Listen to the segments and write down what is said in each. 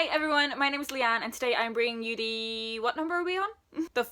Hi everyone, my name is Leanne and today I'm bringing you the... what number are we on? The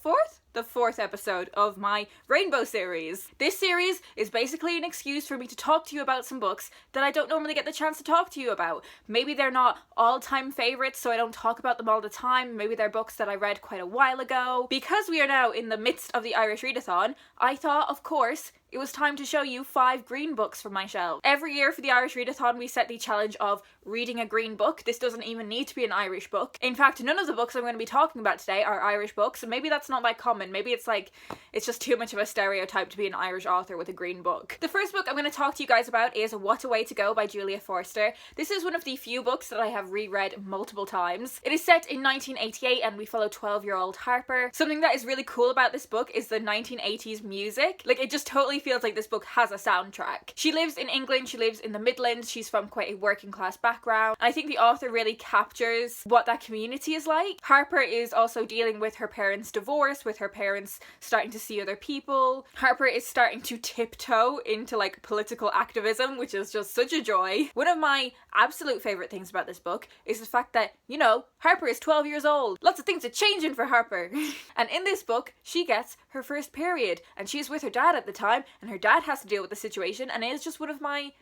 fourth episode of my Rainbow series. This series is basically an excuse for me to talk to you about some books that I don't normally get the chance to talk to you about. Maybe they're not all-time favourites, so I don't talk about them all the time. Maybe they're books that I read quite a while ago. Because we are now in the midst of the Irish Readathon, I thought, of course, it was time to show you 5 green books from my shelf. Every year for the Irish Readathon we set the challenge of reading a green book. This doesn't even need to be an Irish book. In fact, none of the books I'm going to be talking about today are Irish books, and maybe that's not that common. Maybe it's just too much of a stereotype to be an Irish author with a green book. The first book I'm going to talk to you guys about is What a Way to Go by Julia Forster. This is one of the few books that I have reread multiple times. It is set in 1988 and we follow 12-year-old Harper. Something that is really cool about this book is the 1980s music. Like, it just totally feels like this book has a soundtrack. She lives in England, she lives in the Midlands, she's from quite a working class background. I think the author really captures what that community is like. Harper is also dealing with her parents' divorce, with her parents starting to see other people. Harper is starting to tiptoe into like political activism, which is just such a joy. One of my absolute favourite things about this book is the fact that, you know, Harper is 12 years old. Lots of things are changing for Harper. And in this book, she gets her first period and she's with her dad at the time, and her dad has to deal with the situation, and it's just one of my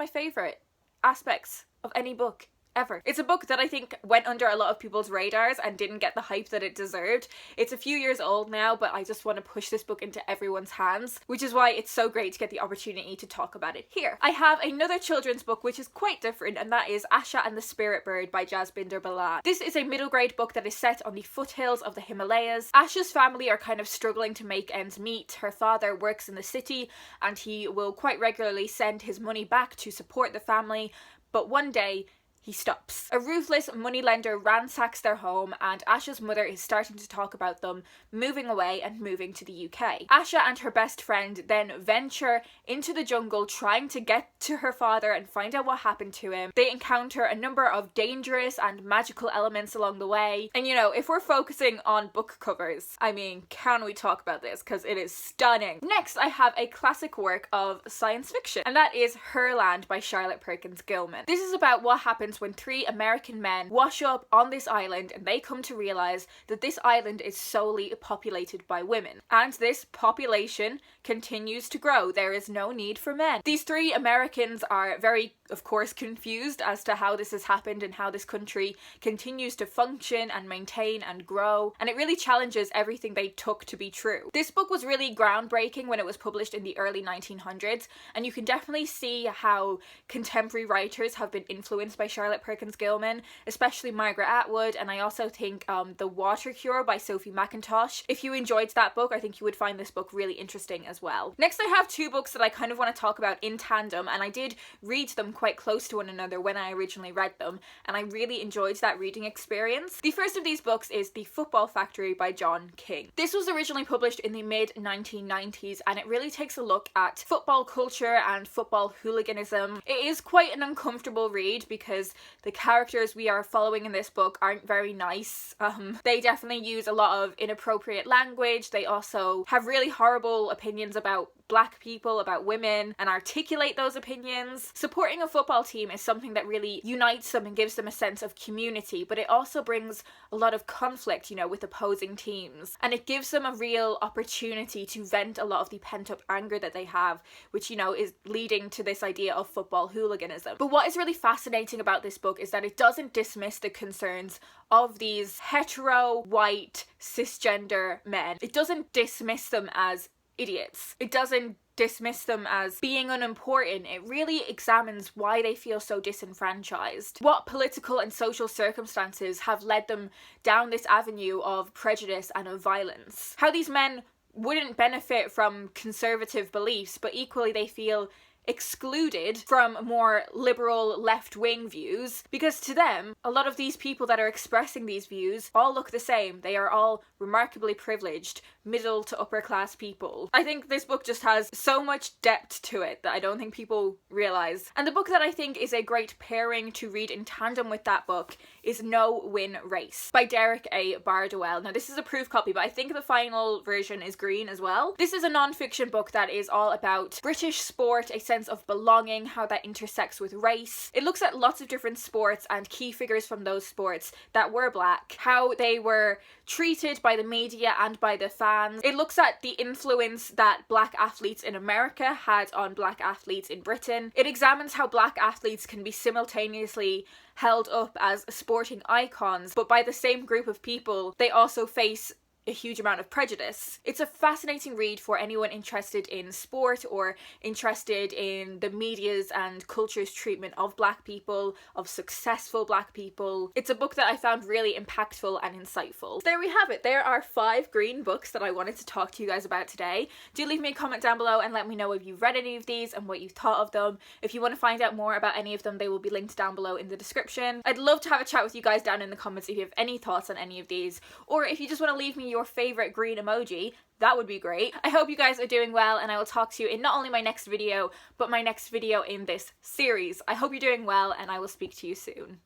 favourite aspects of any book ever. It's a book that I think went under a lot of people's radars and didn't get the hype that it deserved. It's a few years old now, but I just want to push this book into everyone's hands, which is why it's so great to get the opportunity to talk about it here. I have another children's book which is quite different, and that is Asha and the Spirit Bird by Jasbinder Bala. This is a middle grade book that is set on the foothills of the Himalayas. Asha's family are kind of struggling to make ends meet. Her father works in the city and he will quite regularly send his money back to support the family, but one day he stops. A ruthless moneylender ransacks their home, and Asha's mother is starting to talk about them moving away and moving to the UK. Asha and her best friend then venture into the jungle trying to get to her father and find out what happened to him. They encounter a number of dangerous and magical elements along the way. And you know, if we're focusing on book covers, I mean, can we talk about this? Because it is stunning. Next, I have a classic work of science fiction, and that is Herland by Charlotte Perkins Gilman. This is about what happens when 3 American men wash up on this island and they come to realize that this island is solely populated by women. And this population continues to grow. There is no need for men. These 3 Americans are very, of course, confused as to how this has happened and how this country continues to function and maintain and grow. And it really challenges everything they took to be true. This book was really groundbreaking when it was published in the early 1900s, and you can definitely see how contemporary writers have been influenced by Charlotte Perkins Gilman, especially Margaret Atwood, and I also think The Water Cure by Sophie McIntosh. If you enjoyed that book, I think you would find this book really interesting as well. Next, I have 2 books that I kind of want to talk about in tandem, and I did read them quite close to one another when I originally read them, and I really enjoyed that reading experience. The first of these books is The Football Factory by John King. This was originally published in the mid-1990s, and it really takes a look at football culture and football hooliganism. It is quite an uncomfortable read because the characters we are following in this book aren't very nice. They definitely use a lot of inappropriate language. They also have really horrible opinions about Black people, about women, and articulate those opinions. Supporting a football team is something that really unites them and gives them a sense of community, but it also brings a lot of conflict, you know, with opposing teams. And it gives them a real opportunity to vent a lot of the pent-up anger that they have, which, you know, is leading to this idea of football hooliganism. But what is really fascinating about this book is that it doesn't dismiss the concerns of these hetero, white, cisgender men. It doesn't dismiss them as idiots. It doesn't dismiss them as being unimportant. It really examines why they feel so disenfranchised. What political and social circumstances have led them down this avenue of prejudice and of violence. How these men wouldn't benefit from conservative beliefs, but equally they feel excluded from more liberal left-wing views, because to them, a lot of these people that are expressing these views all look the same. They are all remarkably privileged, middle to upper class people. I think this book just has so much depth to it that I don't think people realise. And the book that I think is a great pairing to read in tandem with that book is No Win Race by Derek A. Bardowell. Now this is a proof copy, but I think the final version is green as well. This is a non-fiction book that is all about British sport, a sense sense of belonging, how that intersects with race. It looks at lots of different sports and key figures from those sports that were black, how they were treated by the media and by the fans. It looks at the influence that black athletes in America had on black athletes in Britain. It examines how black athletes can be simultaneously held up as sporting icons, but by the same group of people, they also face a huge amount of prejudice. It's a fascinating read for anyone interested in sport or interested in the media's and culture's treatment of black people, of successful black people. It's a book that I found really impactful and insightful. There we have it. There are 5 green books that I wanted to talk to you guys about today. Do leave me a comment down below and let me know if you've read any of these and what you've thought of them. If you want to find out more about any of them, they will be linked down below in the description. I'd love to have a chat with you guys down in the comments if you have any thoughts on any of these, or if you just want to leave me your favorite green emoji, that would be great. I hope you guys are doing well, and I will talk to you in not only my next video, but my next video in this series. I hope you're doing well, and I will speak to you soon.